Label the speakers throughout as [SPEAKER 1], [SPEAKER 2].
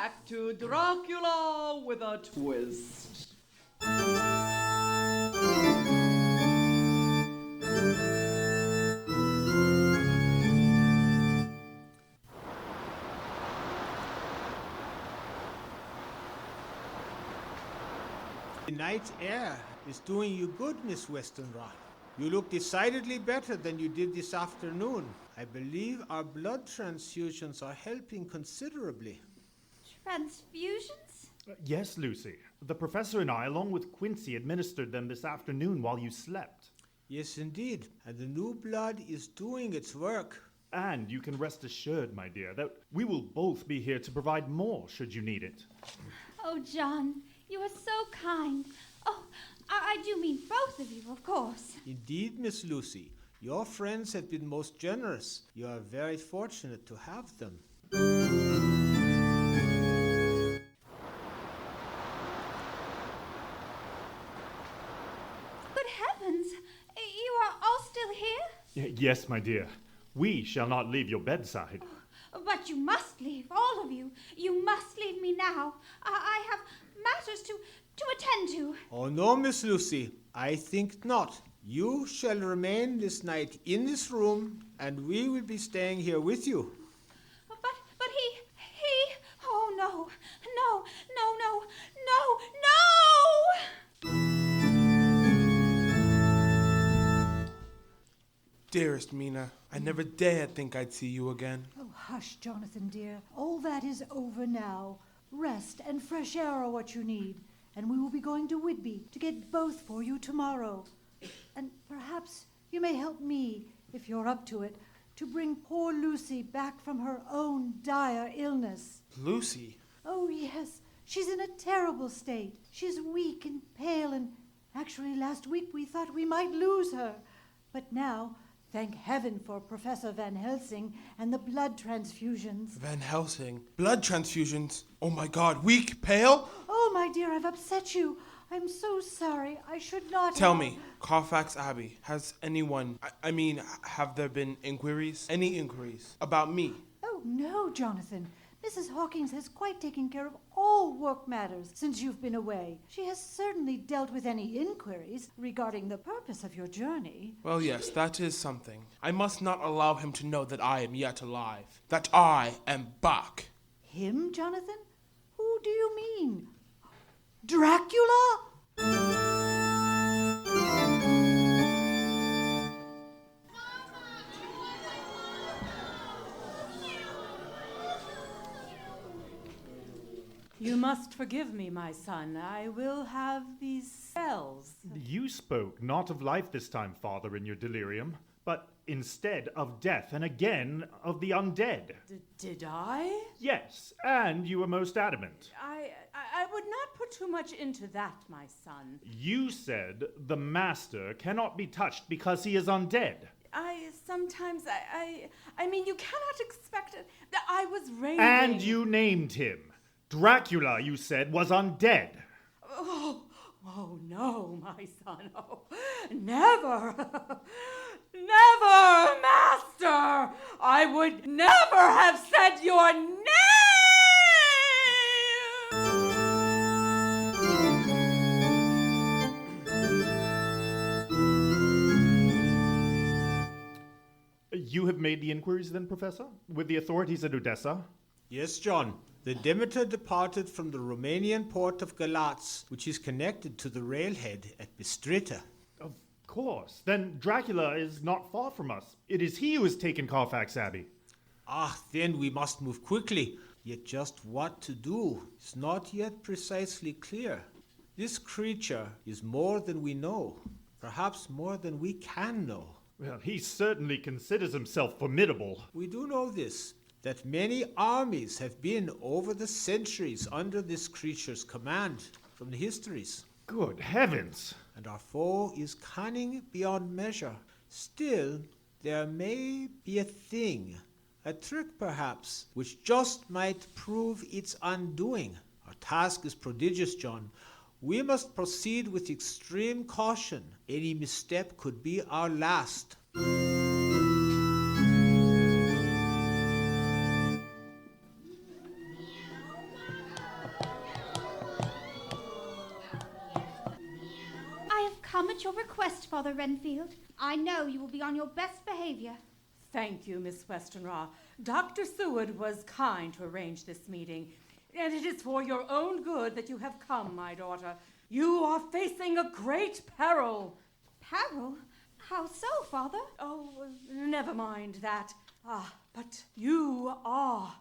[SPEAKER 1] back to Dracula with a twist.
[SPEAKER 2] The night air is doing you good, Miss Westenra. You look decidedly better than you did this afternoon. I believe our blood transfusions are helping considerably.
[SPEAKER 3] Transfusions?
[SPEAKER 4] Yes, Lucy. The professor and I, along with Quincy, administered them this afternoon while you slept.
[SPEAKER 2] Yes, indeed. And the new blood is doing its work.
[SPEAKER 4] And you can rest assured, my dear, that we will both be here to provide more should you need it.
[SPEAKER 3] Oh, John, you are so kind. Oh, I do mean both of you, of course.
[SPEAKER 2] Indeed, Miss Lucy. Your friends have been most generous. You are very fortunate to have them.
[SPEAKER 3] Good heavens! You are all still here?
[SPEAKER 4] Yes, my dear. We shall not leave your bedside.
[SPEAKER 3] Oh, but you must leave, all of you. You must leave me now. I have matters to attend to.
[SPEAKER 2] Oh, no, Miss Lucy. I think not. You shall remain this night in this room, and we will be staying here with you.
[SPEAKER 3] But he... Oh, no. No.
[SPEAKER 5] Dearest Mina, I never dared think I'd see you again.
[SPEAKER 6] Oh, hush, Jonathan, dear. All that is over now. Rest and fresh air are what you need. And we will be going to Whitby to get both for you tomorrow. And perhaps you may help me, if you're up to it, to bring poor Lucy back from her own dire illness.
[SPEAKER 5] Lucy?
[SPEAKER 6] Oh, yes. She's in a terrible state. She's weak and pale, and actually last week we thought we might lose her. But now, thank heaven for Professor Van Helsing and the blood transfusions.
[SPEAKER 5] Van Helsing? Blood transfusions? Oh my God, weak, pale?
[SPEAKER 6] Oh, my dear, I've upset you. I'm so sorry. I should not
[SPEAKER 5] Tell
[SPEAKER 6] have...
[SPEAKER 5] me, Carfax Abbey, has anyone, have there been inquiries? Any inquiries about me?
[SPEAKER 6] Oh, no, Jonathan. Mrs. Hawkins has quite taken care of all work matters since you've been away. She has certainly dealt with any inquiries regarding the purpose of your journey.
[SPEAKER 5] Well, yes, that is something. I must not allow him to know that I am yet alive. That I am back.
[SPEAKER 6] Him, Jonathan? Who do you mean? Dracula?
[SPEAKER 7] You must forgive me, my son. I will have these cells.
[SPEAKER 4] You spoke not of life this time, Father, in your delirium, but instead of death, and again of the undead.
[SPEAKER 7] Did I?
[SPEAKER 4] Yes, and you were most adamant.
[SPEAKER 7] I would not put too much into that, my son.
[SPEAKER 4] You said the Master cannot be touched because he is undead.
[SPEAKER 7] I mean, you cannot expect it. I was raving.
[SPEAKER 4] And you named him. Dracula, you said, was undead.
[SPEAKER 7] Oh no, my son. Oh, never. Never, Master. I would never have said your name.
[SPEAKER 4] You have made the inquiries then, Professor? With the authorities at Odessa?
[SPEAKER 2] Yes, John. The Demeter departed from the Romanian port of Galatz, which is connected to the railhead at Bistrita.
[SPEAKER 4] Of course. Then Dracula is not far from us. It is he who has taken Carfax Abbey.
[SPEAKER 2] Then we must move quickly. Yet just what to do is not yet precisely clear. This creature is more than we know, perhaps more than we can know.
[SPEAKER 4] Well, he certainly considers himself formidable.
[SPEAKER 2] We do know this, that many armies have been over the centuries under this creature's command from the histories.
[SPEAKER 4] Good heavens!
[SPEAKER 2] And our foe is cunning beyond measure. Still, there may be a thing, a trick perhaps, which just might prove its undoing. Our task is prodigious, John. We must proceed with extreme caution. Any misstep could be our last.
[SPEAKER 3] come at your request, Father Renfield. I know you will be on your best behavior.
[SPEAKER 7] Thank you, Miss Westenra. Dr. Seward was kind to arrange this meeting, and it is for your own good that you have come, my daughter. You are facing a great peril.
[SPEAKER 3] Peril? How so, Father?
[SPEAKER 7] Oh, never mind that. But you are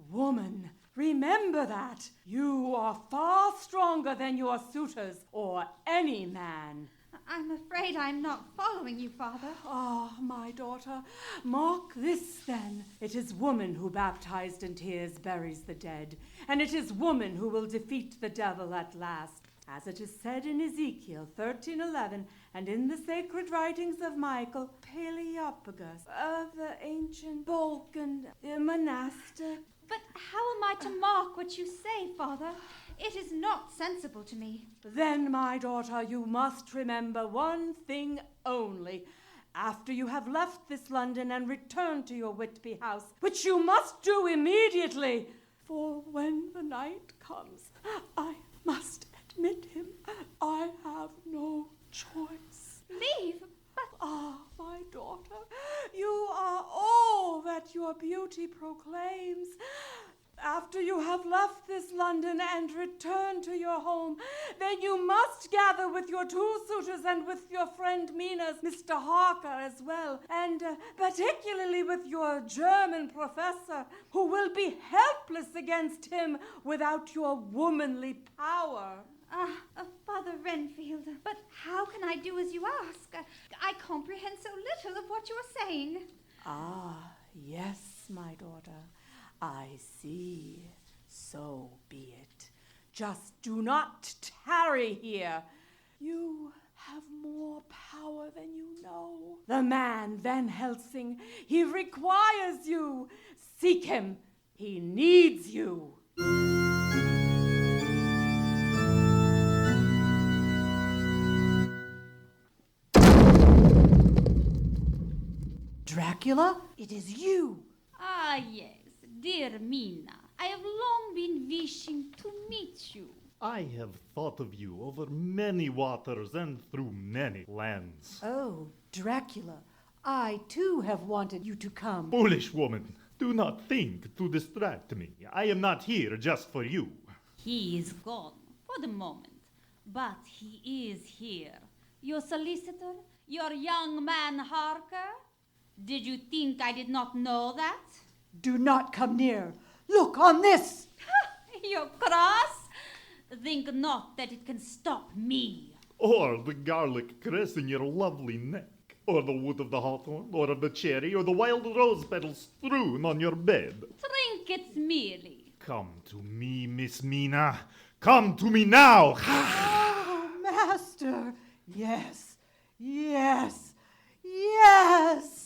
[SPEAKER 7] woman. Remember that. You are far stronger than your suitors or any man.
[SPEAKER 3] I'm afraid I'm not following you, Father.
[SPEAKER 7] My daughter, mark this then. It is woman who baptized in tears buries the dead, and it is woman who will defeat the devil at last. As it is said in Ezekiel 13:11, and in the sacred writings of Michael, Paleopagus, of the ancient Balkan monastic.
[SPEAKER 3] But how am I to mark what you say, Father? It is not sensible to me.
[SPEAKER 7] Then, my daughter, you must remember one thing only. After you have left this London and returned to your Whitby house, which you must do immediately, for when the night comes, I must admit him. I have no choice.
[SPEAKER 3] Leave? But
[SPEAKER 7] my daughter, you are all that your beauty proclaims. After you have left this London and returned to your home, then you must gather with your two suitors and with your friend Mina's Mr. Harker as well, and particularly with your German professor, who will be helpless against him without your womanly power.
[SPEAKER 3] Father Renfield, but how can I do as you ask? I comprehend so little of what you are saying.
[SPEAKER 7] Yes, my daughter. I see. So be it. Just do not tarry here. You have more power than you know. The man, Van Helsing, he requires you. Seek him. He needs you.
[SPEAKER 6] Dracula, it is you.
[SPEAKER 8] Yes, dear Mina. I have long been wishing to meet you.
[SPEAKER 4] I have thought of you over many waters and through many lands.
[SPEAKER 6] Oh, Dracula, I too have wanted you to come.
[SPEAKER 4] Foolish woman, do not think to distract me. I am not here just for you.
[SPEAKER 8] He is gone for the moment, but he is here. Your solicitor, your young man Harker. Did you think I did not know that?
[SPEAKER 6] Do not come near. Look on this.
[SPEAKER 8] Your cross? Think not that it can stop me.
[SPEAKER 4] Or the garlic cress in your lovely neck, or the wood of the hawthorn, or of the cherry, or the wild rose petals strewn on your bed.
[SPEAKER 8] Trinkets merely.
[SPEAKER 4] Come to me, Miss Mina. Come to me now.
[SPEAKER 6] Oh, Master. Yes, yes, yes.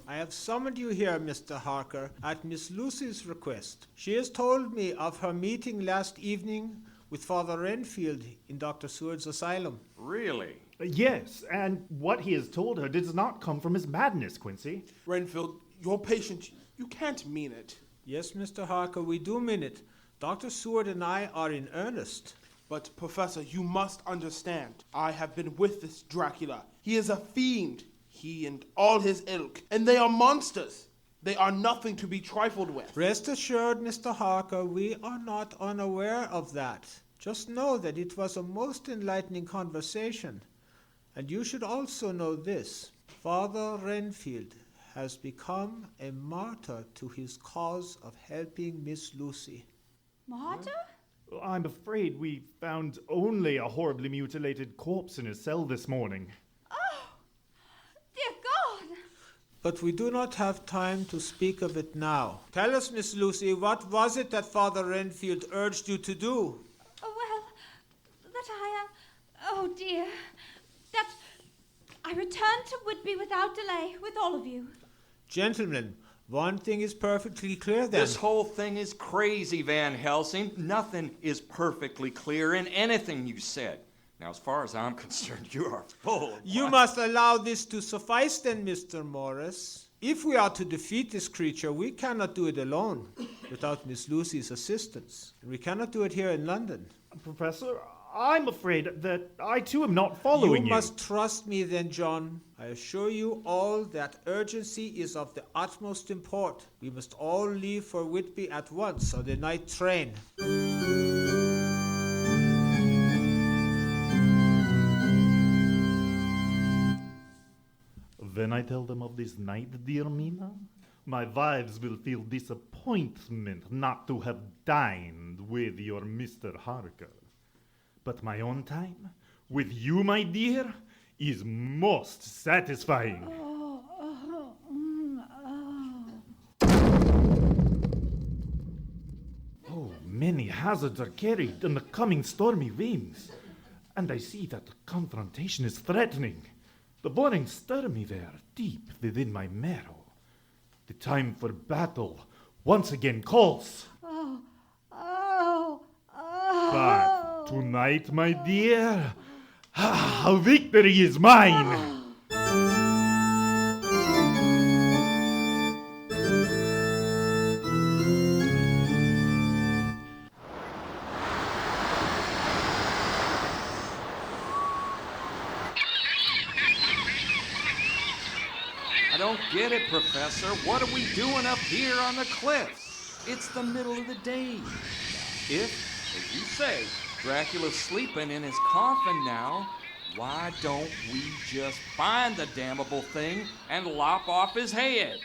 [SPEAKER 2] I have summoned you here, Mr. Harker, at Miss Lucy's request. She has told me of her meeting last evening with Father Renfield in Dr. Seward's asylum.
[SPEAKER 9] Really?
[SPEAKER 4] Yes, and what he has told her does not come from his madness, Quincy.
[SPEAKER 5] Renfield, you're patient. You can't mean it.
[SPEAKER 2] Yes, Mr. Harker, we do mean it. Dr. Seward and I are in earnest.
[SPEAKER 5] But, Professor, you must understand. I have been with this Dracula. He is a fiend. He and all his ilk. And they are monsters. They are nothing to be trifled with.
[SPEAKER 2] Rest assured, Mr. Harker, we are not unaware of that. Just know that it was a most enlightening conversation. And you should also know this. Father Renfield has become a martyr to his cause of helping Miss Lucy.
[SPEAKER 3] Martyr?
[SPEAKER 4] I'm afraid we found only a horribly mutilated corpse in his cell this morning.
[SPEAKER 3] Dear God!
[SPEAKER 2] But we do not have time to speak of it now. Tell us, Miss Lucy, what was it that Father Renfield urged you to do?
[SPEAKER 3] Well, that oh dear, that I returned to Whitby without delay with all of you.
[SPEAKER 2] Gentlemen, one thing is perfectly clear then.
[SPEAKER 9] This whole thing is crazy, Van Helsing. Nothing is perfectly clear in anything you said. Now, as far as I'm concerned, you are full.
[SPEAKER 2] You must allow this to suffice then, Mr. Morris. If we are to defeat this creature, we cannot do it alone without Miss Lucy's assistance. And we cannot do it here in London.
[SPEAKER 4] Professor, I'm afraid that I too am not following you.
[SPEAKER 2] You must trust me then, John. I assure you all that urgency is of the utmost import. We must all leave for Whitby at once on the night train.
[SPEAKER 4] When I tell them of this night, dear Mina, my wives will feel disappointment not to have dined with your Mr. Harker. But my own time, with you, my dear, is most satisfying. Oh, many hazards are carried in the coming stormy winds, and I see that the confrontation is threatening. The warnings stir me there, deep within my marrow. The time for battle once again calls. But tonight, my dear, victory is mine.
[SPEAKER 9] I don't get it, Professor. What are we doing up here on the cliffs? It's the middle of the day. If, as you say, Dracula's sleeping in his coffin now, why don't we just find the damnable thing and lop off his head?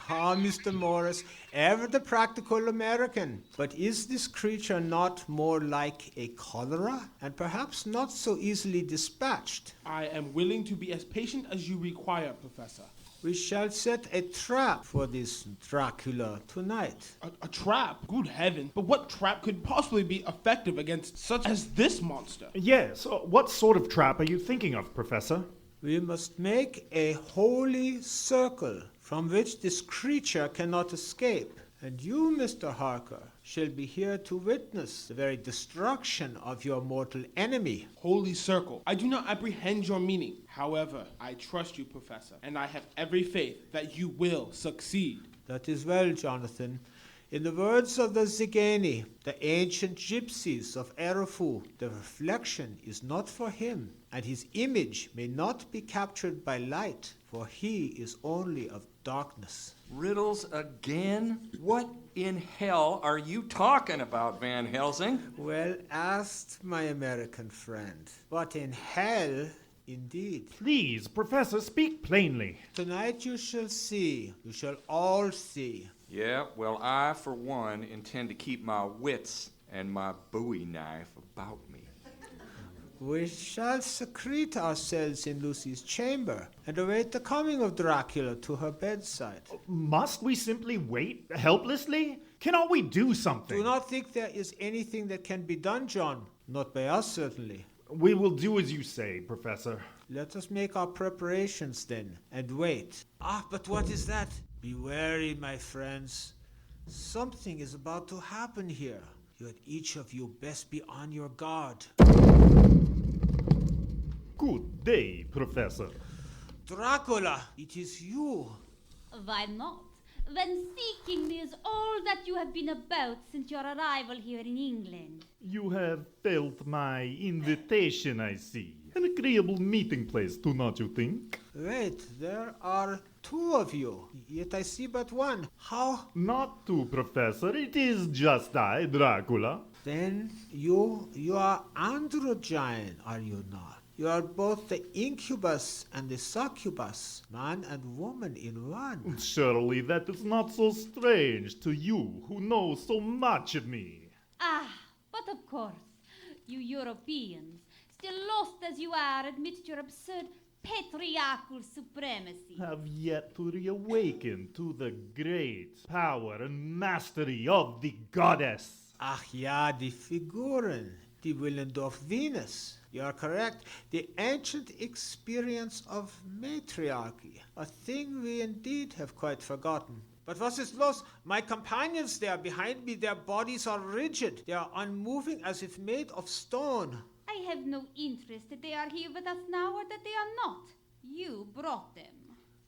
[SPEAKER 2] Mr. Morris, ever the practical American. But is this creature not more like a cholera, and perhaps not so easily dispatched?
[SPEAKER 5] I am willing to be as patient as you require, Professor.
[SPEAKER 2] We shall set a trap for this Dracula tonight.
[SPEAKER 5] A trap? Good heaven. But what trap could possibly be effective against such as this monster?
[SPEAKER 4] Yes, what sort of trap are you thinking of, Professor?
[SPEAKER 2] We must make a holy circle from which this creature cannot escape. And you, Mr. Harker, shall be here to witness the very destruction of your mortal enemy.
[SPEAKER 5] Holy circle. I do not apprehend your meaning. However, I trust you, Professor, and I have every faith that you will succeed.
[SPEAKER 2] That is well, Jonathan. In the words of the Zigeni, the ancient gypsies of Erefu, the reflection is not for him, and his image may not be captured by light, for he is only of darkness.
[SPEAKER 9] Riddles again? What in hell are you talking about, Van Helsing?
[SPEAKER 2] Well asked, my American friend. But in hell, indeed.
[SPEAKER 4] Please, Professor, speak plainly.
[SPEAKER 2] Tonight you shall see. You shall all see.
[SPEAKER 9] Yeah, well, I, for one, intend to keep my wits and my bowie knife about me.
[SPEAKER 2] We shall secrete ourselves in Lucy's chamber and await the coming of Dracula to her bedside.
[SPEAKER 4] Must we simply wait helplessly? Cannot we do something?
[SPEAKER 2] Do not think there is anything that can be done, John. Not by us, certainly.
[SPEAKER 4] We will do as you say, Professor.
[SPEAKER 2] Let us make our preparations then, and wait. But what is that? Be wary, my friends. Something is about to happen here. You had each of you best be on your guard.
[SPEAKER 4] Good day, Professor.
[SPEAKER 2] Dracula, it is you.
[SPEAKER 8] Why not? When seeking is all that you have been about since your arrival here in England.
[SPEAKER 4] You have felt my invitation, I see. An agreeable meeting place, do not you think?
[SPEAKER 2] Wait, there are two of you, yet I see but one. How?
[SPEAKER 4] Not two, Professor. It is just I, Dracula.
[SPEAKER 2] Then you are androgyne, are you not? You are both the incubus and the succubus, man and woman in one.
[SPEAKER 4] Surely that is not so strange to you, who know so much of me.
[SPEAKER 8] But of course, you Europeans, still lost as you are amidst your absurd patriarchal supremacy,
[SPEAKER 4] Have yet to reawaken to the great power and mastery of the goddess.
[SPEAKER 2] Ja, die Figuren, die Willendorf Venus. You are correct. The ancient experience of matriarchy, a thing we indeed have quite forgotten. But was ist los? My companions there behind me, their bodies are rigid. They are unmoving as if made of stone.
[SPEAKER 8] I have no interest that they are here with us now or that they are not. You brought them.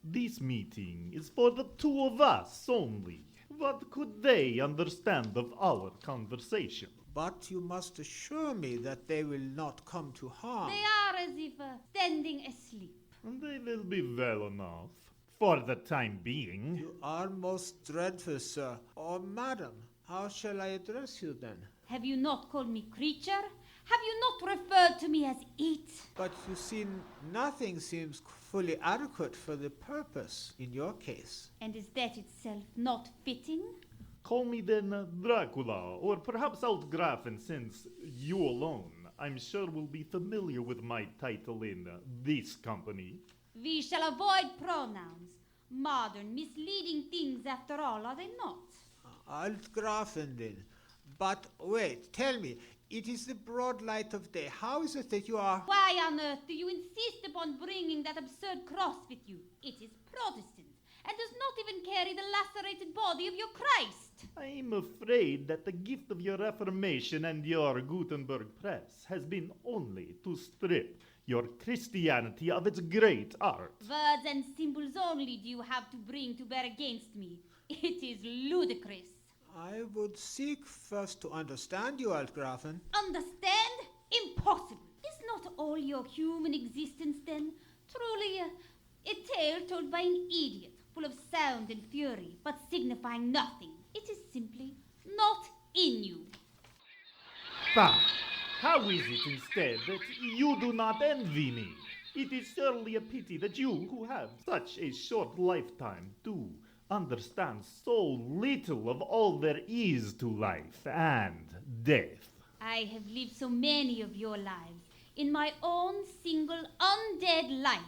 [SPEAKER 4] This meeting is for the two of us only. What could they understand of our conversation?
[SPEAKER 2] But you must assure me that they will not come to harm.
[SPEAKER 8] They are as if standing asleep.
[SPEAKER 4] They will be well enough, for the time being.
[SPEAKER 2] You are most dreadful, sir. Or madam, how shall I address you then?
[SPEAKER 8] Have you not called me creature? Have you not referred to me as it?
[SPEAKER 2] But you see, nothing seems fully adequate for the purpose in your case.
[SPEAKER 8] And is that itself not fitting?
[SPEAKER 4] Call me then Dracula, or perhaps Altgrafen, since you alone, I'm sure, will be familiar with my title in this company.
[SPEAKER 8] We shall avoid pronouns. Modern, misleading things, after all, are they not?
[SPEAKER 2] Altgrafen then. But wait, tell me, it is the broad light of day. How is it that you are...
[SPEAKER 8] Why on earth do you insist upon bringing that absurd cross with you? It is Protestant, and does not even carry the lacerated body of your Christ.
[SPEAKER 4] I'm afraid that the gift of your Reformation and your Gutenberg press has been only to strip your Christianity of its great art.
[SPEAKER 8] Words and symbols only do you have to bring to bear against me. It is ludicrous.
[SPEAKER 2] I would seek first to understand you, Altgrafen.
[SPEAKER 8] Understand? Impossible. Is not all your human existence, then, truly a tale told by an idiot, full of sound and fury, but signifying nothing? It is simply not in you.
[SPEAKER 4] Ah, how is it instead that you do not envy me? It is surely a pity that you, who have such a short lifetime, do understand so little of all there is to life and death.
[SPEAKER 8] I have lived so many of your lives in my own single undead life.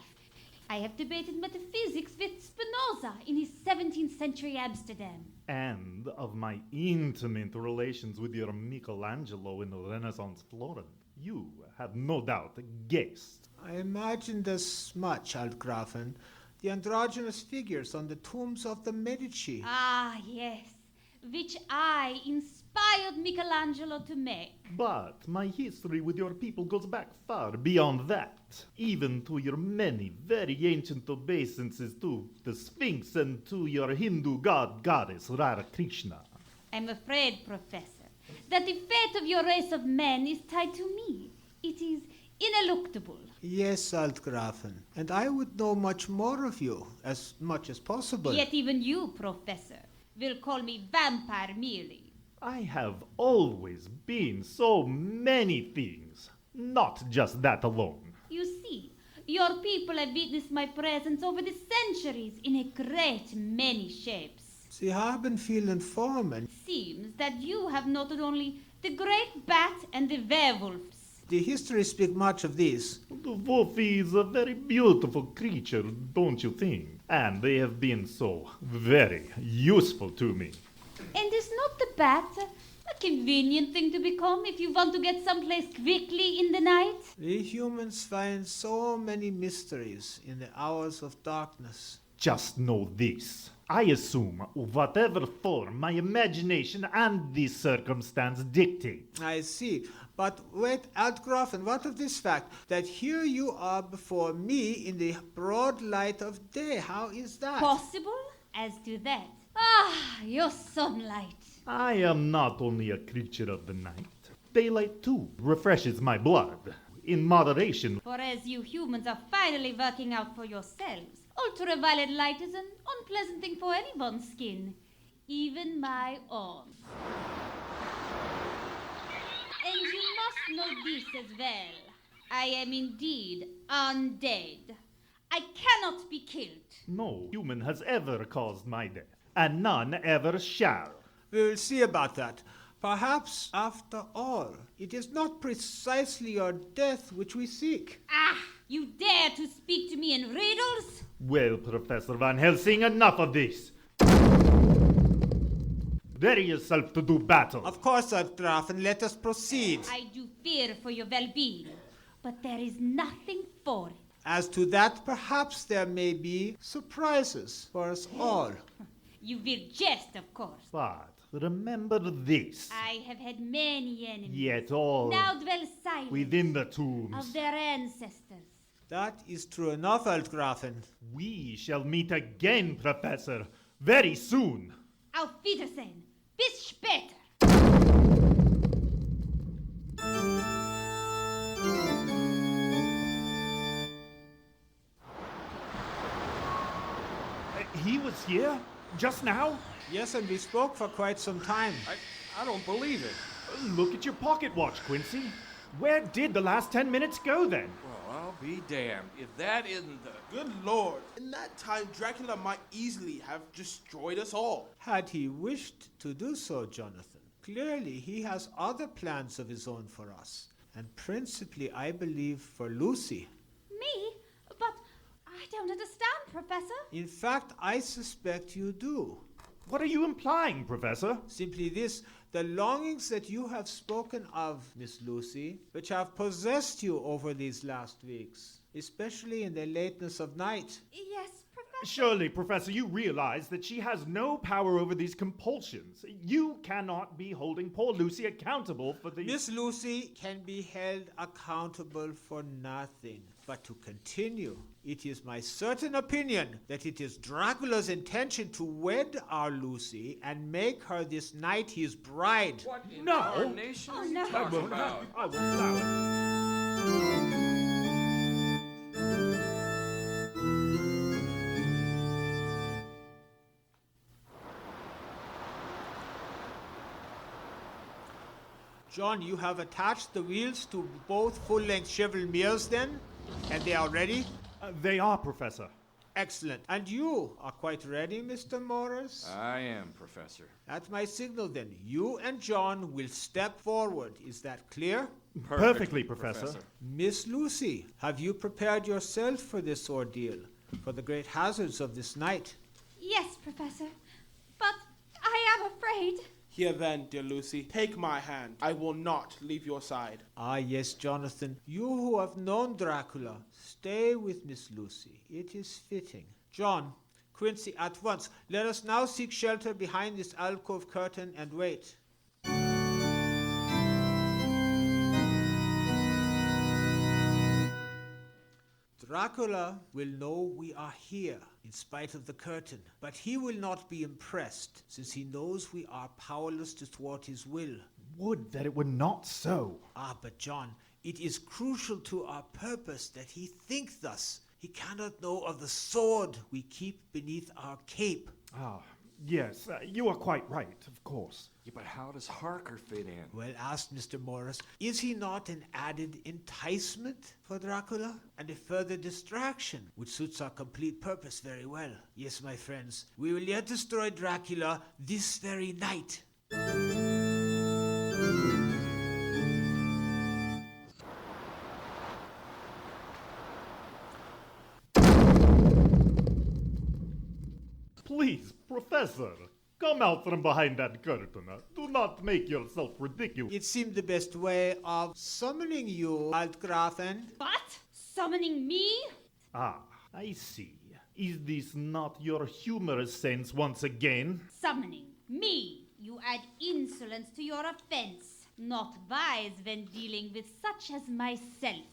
[SPEAKER 8] I have debated metaphysics with Spinoza in his 17th century Amsterdam.
[SPEAKER 4] And of my intimate relations with your Michelangelo in Renaissance Florence, you have no doubt guessed.
[SPEAKER 2] I imagined as much, Altgrafen. The androgynous figures on the tombs of the Medici.
[SPEAKER 8] Ah, yes, which I inspired Michelangelo to make.
[SPEAKER 4] But my history with your people goes back far beyond that, even to your many very ancient obeisances to the Sphinx and to your Hindu goddess Radha Krishna.
[SPEAKER 8] I'm afraid, Professor, that the fate of your race of men is tied to me. It is ineluctable.
[SPEAKER 2] Yes, Altgrafen, and I would know much more of you, as much as possible.
[SPEAKER 8] Yet even you, Professor, will call me vampire merely.
[SPEAKER 4] I have always been so many things, not just that alone.
[SPEAKER 8] You see, your people have witnessed my presence over the centuries in a great many shapes.
[SPEAKER 2] Sie haben vielen Formen.
[SPEAKER 8] Seems that you have noted only the great bat and the werewolves.
[SPEAKER 2] The histories speak much of these.
[SPEAKER 4] The wolf is a very beautiful creature, don't you think? And they have been so very useful to me.
[SPEAKER 8] And is not the bat a convenient thing to become if you want to get someplace quickly in the night?
[SPEAKER 2] We humans find so many mysteries in the hours of darkness.
[SPEAKER 4] Just know this. I assume whatever form my imagination and this circumstance dictate.
[SPEAKER 2] I see. But wait, Altgrafen, what of this fact that here you are before me in the broad light of day? How is that?
[SPEAKER 8] Possible? As to that. Ah, your sunlight.
[SPEAKER 4] I am not only a creature of the night. Daylight, too, refreshes my blood. In moderation.
[SPEAKER 8] For as you humans are finally working out for yourselves, ultraviolet light is an unpleasant thing for anyone's skin, even my own. And you must know this as well. I am indeed undead. I cannot be killed.
[SPEAKER 4] No human has ever caused my death, and none ever shall.
[SPEAKER 2] We will see about that. Perhaps, after all, it is not precisely your death which we seek.
[SPEAKER 8] Ah, you dare to speak to me in riddles?
[SPEAKER 4] Well, Professor Van Helsing, enough of this. Ready yourself to do battle.
[SPEAKER 2] Of course, Altgrafen, let us proceed.
[SPEAKER 8] I do fear for your well-being, but there is nothing for it.
[SPEAKER 2] As to that, perhaps there may be surprises for us all.
[SPEAKER 8] You will jest, of course.
[SPEAKER 4] But remember this.
[SPEAKER 8] I have had many enemies.
[SPEAKER 4] Yet all
[SPEAKER 8] Now dwell silent
[SPEAKER 4] within the tombs.
[SPEAKER 8] of their ancestors.
[SPEAKER 2] That is true enough, Altgrafen.
[SPEAKER 4] We shall meet again, Professor, very soon.
[SPEAKER 8] Auf Wiedersehen. Bis später.
[SPEAKER 4] He was here? Just now?
[SPEAKER 2] Yes, and we spoke for quite some time.
[SPEAKER 9] I don't believe it.
[SPEAKER 4] Look at your pocket watch, Quincy. Where did the last 10 minutes go then?
[SPEAKER 9] Well, I'll be damned if that isn't the...
[SPEAKER 5] Good Lord. In that time, Dracula might easily have destroyed us all.
[SPEAKER 2] Had he wished to do so, Jonathan, clearly he has other plans of his own for us, and principally, I believe, for Lucy.
[SPEAKER 3] Me? But I don't understand, Professor.
[SPEAKER 2] In fact, I suspect you do.
[SPEAKER 4] What are you implying, Professor?
[SPEAKER 2] Simply this, the longings that you have spoken of, Miss Lucy, which have possessed you over these last weeks, especially in the lateness of night.
[SPEAKER 3] Yes, Professor.
[SPEAKER 4] Surely, Professor, you realize that she has no power over these compulsions. You cannot be holding poor Lucy accountable for the...
[SPEAKER 2] Miss Lucy can be held accountable for nothing. But to continue, it is my certain opinion that it is Dracula's intention to wed our Lucy and make her this night his bride.
[SPEAKER 9] What in
[SPEAKER 4] No.
[SPEAKER 9] tarnation are you
[SPEAKER 3] no.
[SPEAKER 9] talking about?
[SPEAKER 4] I will allow it.
[SPEAKER 2] John, you have attached the wheels to both full-length Chevrolet mirrors then? And they are ready?
[SPEAKER 4] They are, Professor.
[SPEAKER 2] Excellent. And you are quite ready, Mr. Morris?
[SPEAKER 9] I am, Professor.
[SPEAKER 2] At my signal then, you and John will step forward. Is that clear?
[SPEAKER 4] Perfectly, Professor.
[SPEAKER 2] Miss Lucy, have you prepared yourself for this ordeal, for the great hazards of this night?
[SPEAKER 3] Yes, Professor. But I am afraid.
[SPEAKER 5] Here then, dear Lucy, take my hand. I will not leave your side.
[SPEAKER 2] Ah, yes, Jonathan. You who have known Dracula, stay with Miss Lucy. It is fitting. John, Quincy, at once. Let us now seek shelter behind this alcove curtain and wait. Dracula will know we are here in spite of the curtain, but he will not be impressed since he knows we are powerless to thwart his will.
[SPEAKER 4] Would that it were not so.
[SPEAKER 2] Ah, but John, it is crucial to our purpose that he think thus. He cannot know of the sword we keep beneath our cape.
[SPEAKER 4] Ah, yes, you are quite right, of course.
[SPEAKER 9] Yeah, but how does Harker fit in?
[SPEAKER 2] Well asked, Mr. Morris. Is he not an added enticement for Dracula? And a further distraction, which suits our complete purpose very well. Yes, my friends, we will yet destroy Dracula this very night.
[SPEAKER 4] Please, Professor, come out from behind that curtain. Do not make yourself ridiculous.
[SPEAKER 2] It seemed the best way of summoning you, Altgrafen.
[SPEAKER 8] What? Summoning me?
[SPEAKER 4] Ah, I see. Is this not your humorous sense once again?
[SPEAKER 8] Summoning me. You add insolence to your offense. Not wise when dealing with such as myself.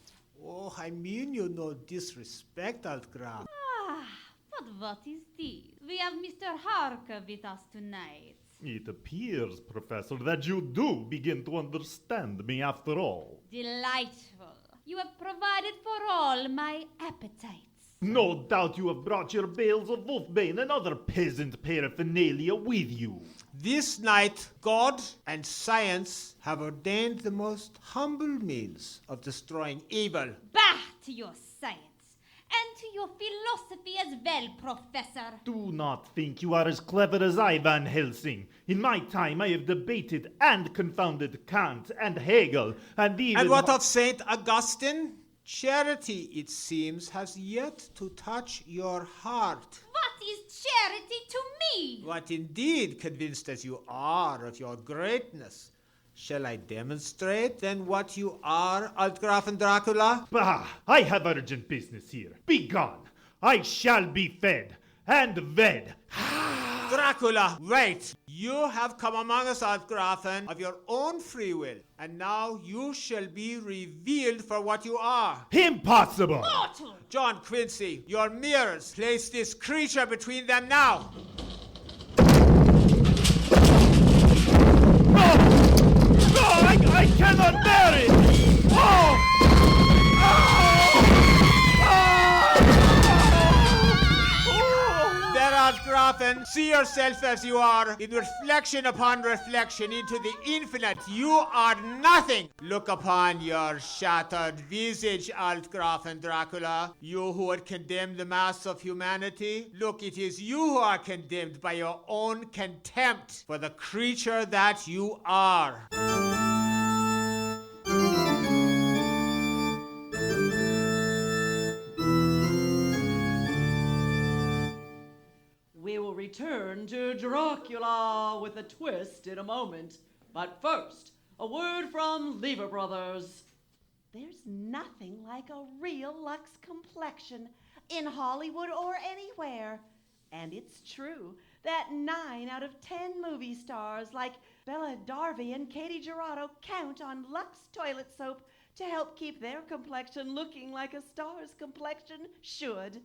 [SPEAKER 2] Oh, I mean you no disrespect, Altgraf.
[SPEAKER 8] Ah, but what is this? We have Mr. Harker with us tonight.
[SPEAKER 4] It appears, Professor, that you do begin to understand me after all.
[SPEAKER 8] Delightful. You have provided for all my appetites.
[SPEAKER 4] No doubt you have brought your bales of wolfbane and other peasant paraphernalia with you.
[SPEAKER 2] This night, God and science have ordained the most humble means of destroying evil.
[SPEAKER 8] Bah to your science. And to your philosophy as well, Professor.
[SPEAKER 4] Do not think you are as clever as I, Van Helsing. In my time, I have debated and confounded Kant and Hegel, and even...
[SPEAKER 2] And what of Saint Augustine? Charity, it seems, has yet to touch your heart.
[SPEAKER 8] What is charity to me?
[SPEAKER 2] What indeed, convinced as you are of your greatness. Shall I demonstrate then what you are, Altgrafen Dracula?
[SPEAKER 4] Bah! I have urgent business here. Be gone! I shall be fed and ved.
[SPEAKER 2] Dracula, wait! You have come among us, Altgrafen, of your own free will, and now you shall be revealed for what you are.
[SPEAKER 4] Impossible!
[SPEAKER 8] Mortal!
[SPEAKER 2] John Quincy, your mirrors, place this creature between them now.
[SPEAKER 4] No, I cannot bear it! Oh!
[SPEAKER 2] There, Altgrafen, see yourself as you are, in reflection upon reflection into the infinite. You are nothing. Look upon your shattered visage, Altgrafen Dracula. You who had condemned the mass of humanity. Look, it is you who are condemned by your own contempt for the creature that you are.
[SPEAKER 1] We will return to Dracula with a twist in a moment. But first, a word from Lever Brothers.
[SPEAKER 10] There's nothing like a real Lux complexion in Hollywood or anywhere. And it's true that 9 out of 10 movie stars like Bella Darby and Katie Gerardo count on Lux toilet soap to help keep their complexion looking like a star's complexion should.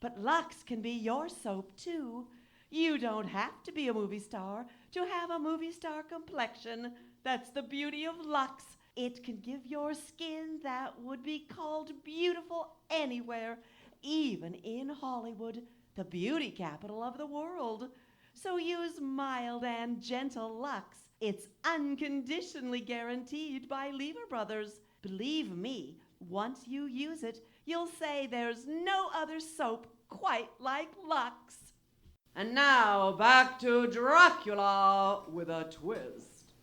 [SPEAKER 10] But Lux can be your soap too. You don't have to be a movie star to have a movie star complexion. That's the beauty of Lux. It can give your skin that would be called beautiful anywhere, even in Hollywood, the beauty capital of the world. So use mild and gentle Lux. It's unconditionally guaranteed by Lever Brothers. Believe me, once you use it, you'll say there's no other soap quite like Lux.
[SPEAKER 1] And now, back to Dracula with a twist.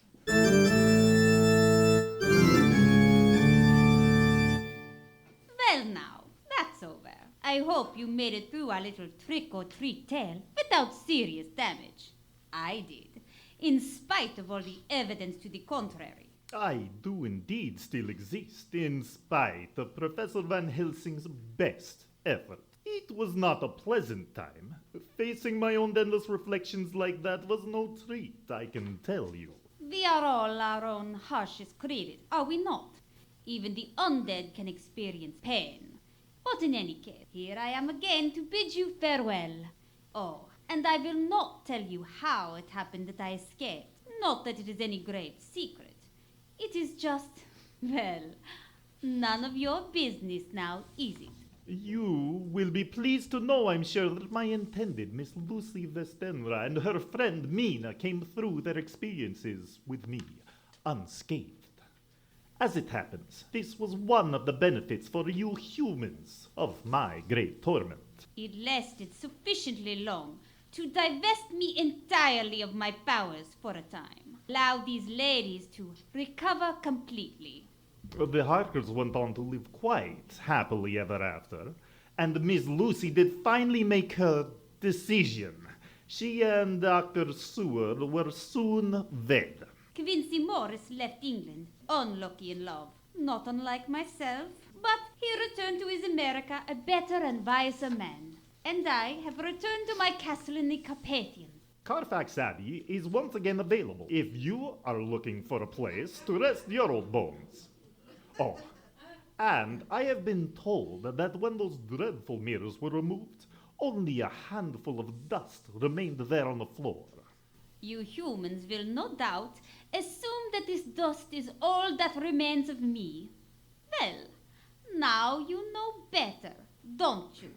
[SPEAKER 8] Well now, that's over. I hope you made it through our little trick-or-treat tale without serious damage. I did, in spite of all the evidence to the contrary.
[SPEAKER 4] I do indeed still exist, in spite of Professor Van Helsing's best effort. It was not a pleasant time. Facing my own endless reflections like that was no treat, I can tell you.
[SPEAKER 8] We are all our own harshest critic, are we not? Even the undead can experience pain. But in any case, here I am again to bid you farewell. Oh, and I will not tell you how it happened that I escaped. Not that it is any great secret. It is just, well, none of your business now, is it?
[SPEAKER 4] You will be pleased to know, I'm sure, that my intended, Miss Lucy Westenra, and her friend Mina came through their experiences with me unscathed. As it happens, this was one of the benefits for you humans of my great torment.
[SPEAKER 8] It lasted sufficiently long to divest me entirely of my powers for a time. Allow these ladies to recover completely.
[SPEAKER 4] The Harkers went on to live quite happily ever after, and Miss Lucy did finally make her decision. She and Dr. Seward were soon wed.
[SPEAKER 8] Quincy Morris left England, unlucky in love, not unlike myself, but he returned to his America a better and wiser man. And I have returned to my castle in the Carpathian.
[SPEAKER 4] Carfax Abbey is once again available if you are looking for a place to rest your old bones. Oh, and I have been told that when those dreadful mirrors were removed, only a handful of dust remained there on the floor.
[SPEAKER 8] You humans will no doubt assume that this dust is all that remains of me. Well, now you know better, don't you?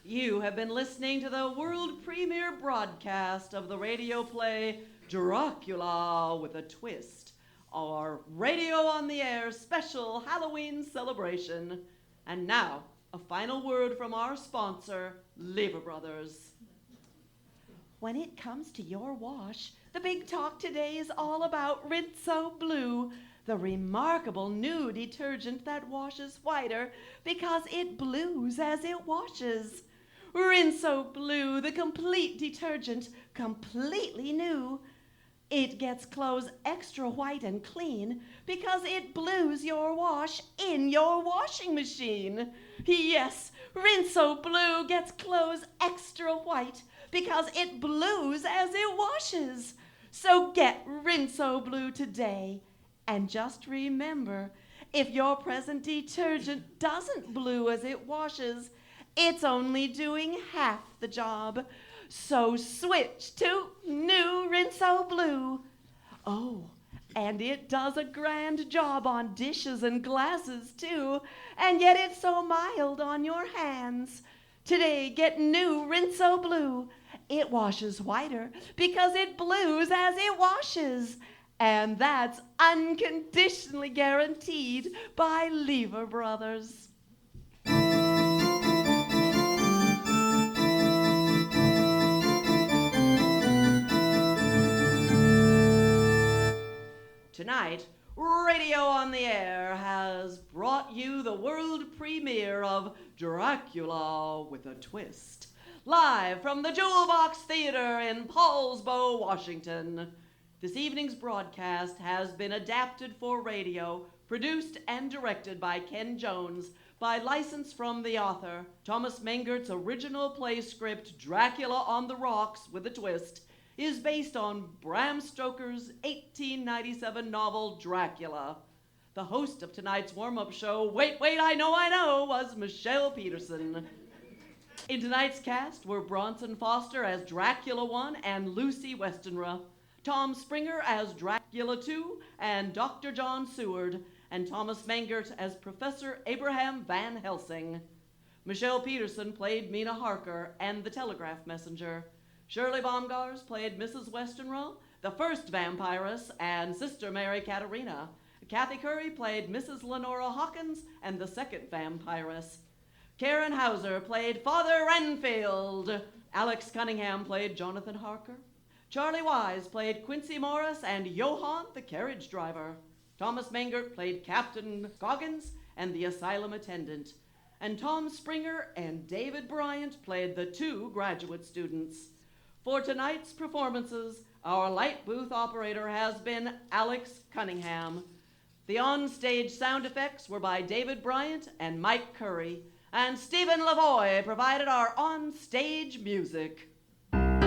[SPEAKER 1] You have been listening to the world premiere broadcast of the radio play Dracula with a Twist, our Radio on the Air special Halloween celebration. And now, a final word from our sponsor, Lever Brothers.
[SPEAKER 10] When it comes to your wash, the big talk today is all about Rinso Blue, the remarkable new detergent that washes whiter because it blues as it washes. Rinso Blue, the complete detergent, completely new. It gets clothes extra white and clean because it blues your wash in your washing machine. Yes, Rinso Blue gets clothes extra white because it blues as it washes. So get Rinso Blue today. And just remember, if your present detergent doesn't blue as it washes, it's only doing half the job. So switch to new Rinso Blue. Oh, and it does a grand job on dishes and glasses too, and yet it's so mild on your hands. Today, get new Rinso Blue. It washes whiter because it blues as it washes. And that's unconditionally guaranteed by Lever Brothers. Tonight, Radio on the Air has brought you the world premiere of Dracula with a Twist, live from the Jewel Box Theater in Poulsbo, Washington. This evening's broadcast has been adapted for radio, produced and directed by Ken Jones, by license from the author. Thomas Mengert's original play script, Dracula on the Rocks with a Twist, is based on Bram Stoker's 1897 novel Dracula. The host of tonight's warm-up show, Wait, I Know, was Michelle Peterson. In tonight's cast were Bronson Foster as Dracula 1 and Lucy Westenra, Tom Springer as Dracula 2 and Dr. John Seward, and Thomas Mengert as Professor Abraham Van Helsing. Michelle Peterson played Mina Harker and the telegraph messenger. Shirley Baumgars played Mrs. Westenra, the first vampiress, and Sister Mary Katerina. Kathy Curry played Mrs. Lenora Hawkins and the second vampiress. Karen Hauser played Father Renfield. Alex Cunningham played Jonathan Harker. Charlie Wise played Quincy Morris and Johann, the carriage driver. Thomas Mengert played Captain Goggins and the asylum attendant. And Tom Springer and David Bryant played the two graduate students. For tonight's performances, our light booth operator has been Alex Cunningham. The on-stage sound effects were by David Bryant and Mike Curry, and Stephen Lavoie provided our on-stage music. And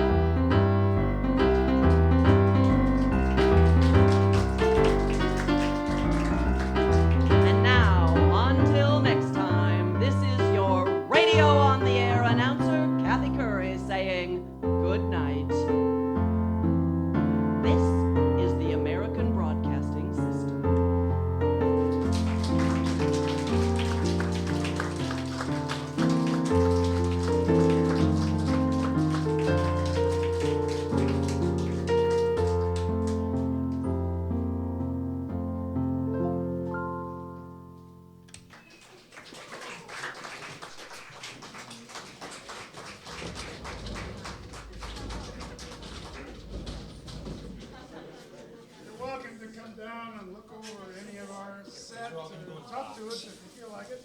[SPEAKER 10] now, until next time, this is your Radio on the Air announcer, Kathy Curry, saying good night. This is the American Broadcasting System.
[SPEAKER 11] You're welcome to come down and look over any of our sets or talk to us if you feel like it.